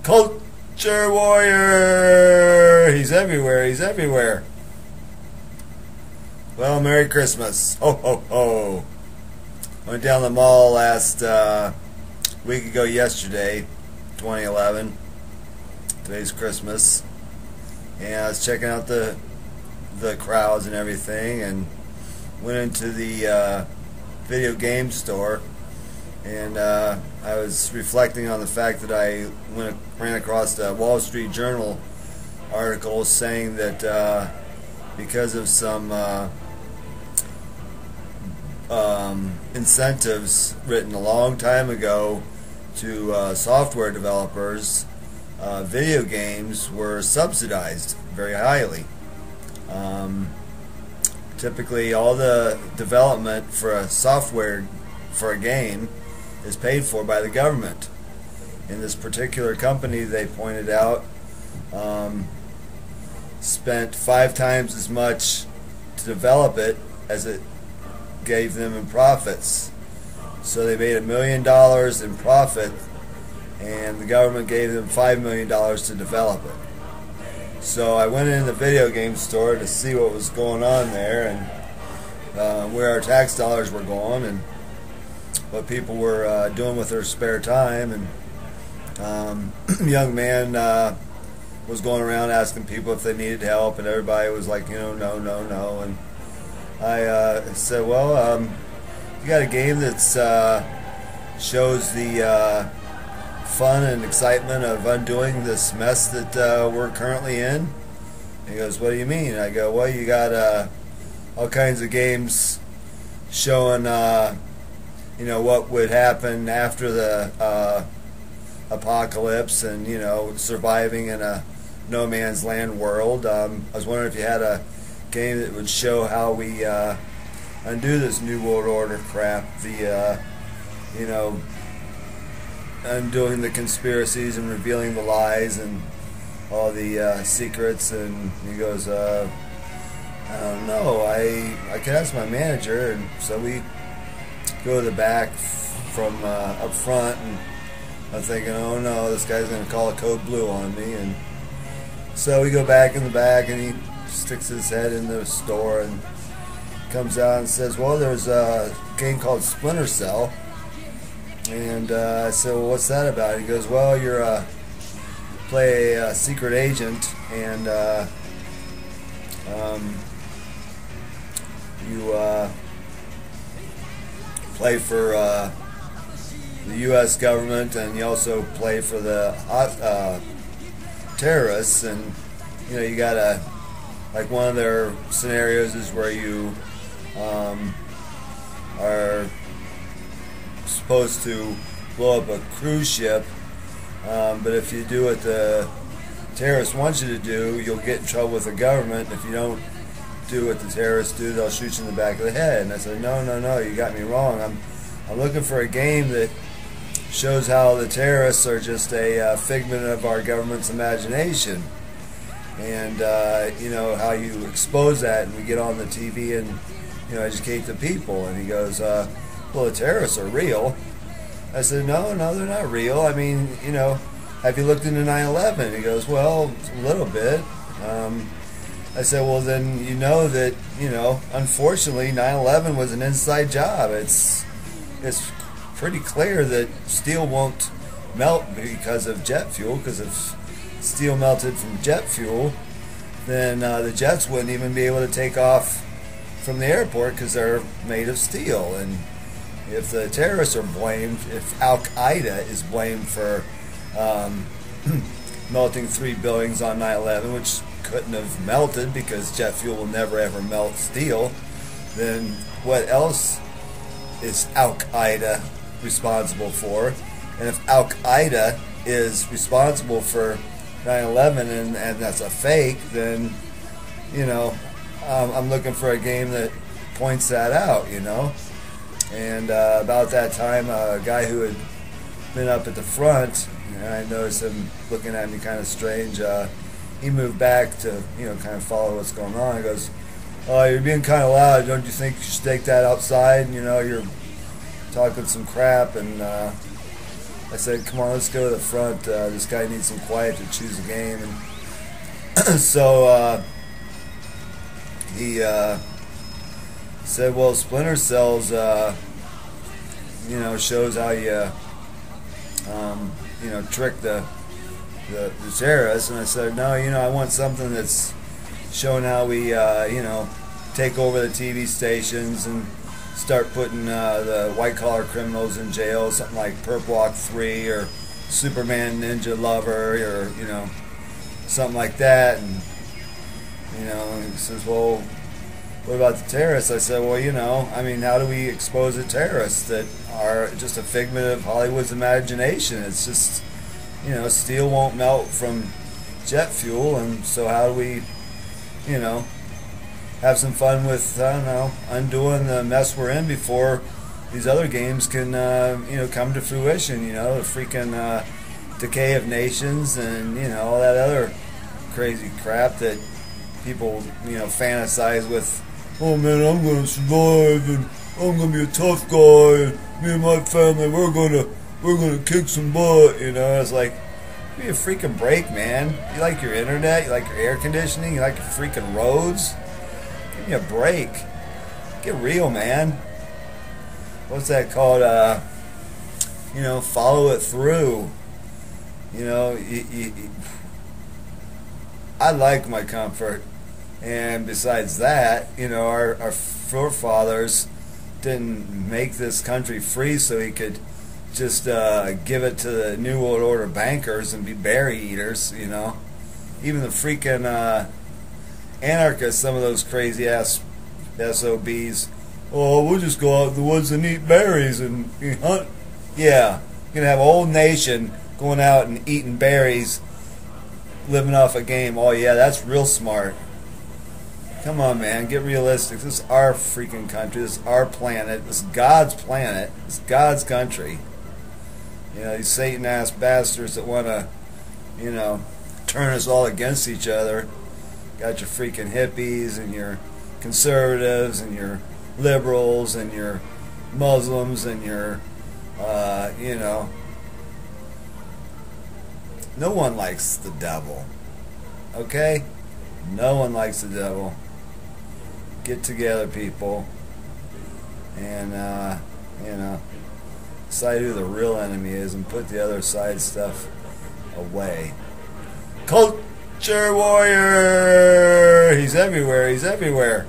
Culture Warrior! He's everywhere, he's everywhere. Well, Merry Christmas. Ho, ho, ho. Went down the mall last week ago yesterday, 2011. Today's Christmas. And I was checking out the crowds and everything, and went into the video game store, and I was reflecting on the fact that I ran across the Wall Street Journal article saying that because of some incentives written a long time ago to software developers, video games were subsidized very highly. Typically, all the development for a software for a game is paid for by the government. In this particular company, they pointed out, spent 5 times as much to develop it as it gave them in profits. So they made $1 million in profit, and the government gave them $5 million to develop it. So I went in the video game store to see what was going on there, and where our tax dollars were going, and what people were doing with their spare time. And a young man was going around asking people if they needed help, and everybody was like, no, no, no. And I said, well, you got a game that shows the fun and excitement of undoing this mess that we're currently in? He goes, what do you mean? I go, well, you got all kinds of games showing what would happen after the apocalypse, and surviving in a no man's land world. I was wondering if you had a game that would show how we undo this New World Order crap, the undoing the conspiracies and revealing the lies and all the secrets. And he goes, I don't know, I could ask my manager. And so we go to the back from up front, and I'm thinking, oh no, this guy's going to call a code blue on me. And so we go back in the back, and he sticks his head in the store and comes out and says, well, there's a game called Splinter Cell. And I said, well, what's that about? He goes, well, you're play a secret agent, and you play for the U.S. government, and you also play for the terrorists. And you gotta, like, one of their scenarios is where you are supposed to blow up a cruise ship, but if you do what the terrorists want you to do, you'll get in trouble with the government. If you don't do what the terrorists do, they'll shoot you in the back of the head. And I said, no, no, no, you got me wrong. I'm looking for a game that shows how the terrorists are just a figment of our government's imagination, and how you expose that, and we get on the TV and educate the people. And he goes, well, the terrorists are real. I said, no, they're not real. I mean, have you looked into 9/11? He goes, well, a little bit. I said, well, then that, unfortunately, 9/11 was an inside job. It's pretty clear that steel won't melt because of jet fuel, because if steel melted from jet fuel, then the jets wouldn't even be able to take off from the airport because they're made of steel. And if the terrorists are blamed, if Al-Qaeda is blamed for melting 3 buildings on 9/11, which couldn't have melted because jet fuel will never ever melt steel, then what else is Al-Qaeda responsible for? And if Al-Qaeda is responsible for 9/11 and that's a fake, then I'm looking for a game that points that out. And about that time, a guy who had been up at the front, and I noticed him looking at me kind of strange. He moved back to kind of follow what's going on. He goes, "Oh, you're being kind of loud. Don't you think you should take that outside? You're talking some crap." And I said, come on, let's go to the front. This guy needs some quiet to choose a game. And so he said, well, Splinter Cells, shows how you, trick the terrorists. And I said, no, I want something that's showing how we, take over the TV stations and start putting the white-collar criminals in jail, something like Perp Walk 3 or Superman Ninja Lover, or, something like that. And, he says, well, what about the terrorists? I said, well, how do we expose the terrorists that are just a figment of Hollywood's imagination? It's just, steel won't melt from jet fuel, and so how do we, have some fun with, undoing the mess we're in before these other games can, come to fruition, the freaking decay of nations and, all that other crazy crap that people, fantasize with. Oh man, I'm gonna survive and I'm gonna be a tough guy and me and my family, we're gonna kick some butt, It's like, give me a freaking break, man. You like your internet, you like your air conditioning, you like your freaking roads. Give me a break. Get real, man. What's that called? Follow it through. I like my comfort. And besides that, our forefathers didn't make this country free so he could just give it to the New World Order bankers and be berry eaters, Even the freaking anarchists, some of those crazy ass SOBs, oh, we'll just go out in the woods and eat berries and hunt. Yeah, you're going to have a whole nation going out and eating berries, living off a game. Oh yeah, that's real smart. Come on, man, get realistic. This is our freaking country. This is our planet. This is God's planet. This is God's country. These Satan-ass bastards that want to, turn us all against each other. Got your freaking hippies and your conservatives and your liberals and your Muslims and your, no one likes the devil. Okay? No one likes the devil. Get together, people, and decide who the real enemy is and put the other side stuff away. Culture warrior! He's everywhere, he's everywhere.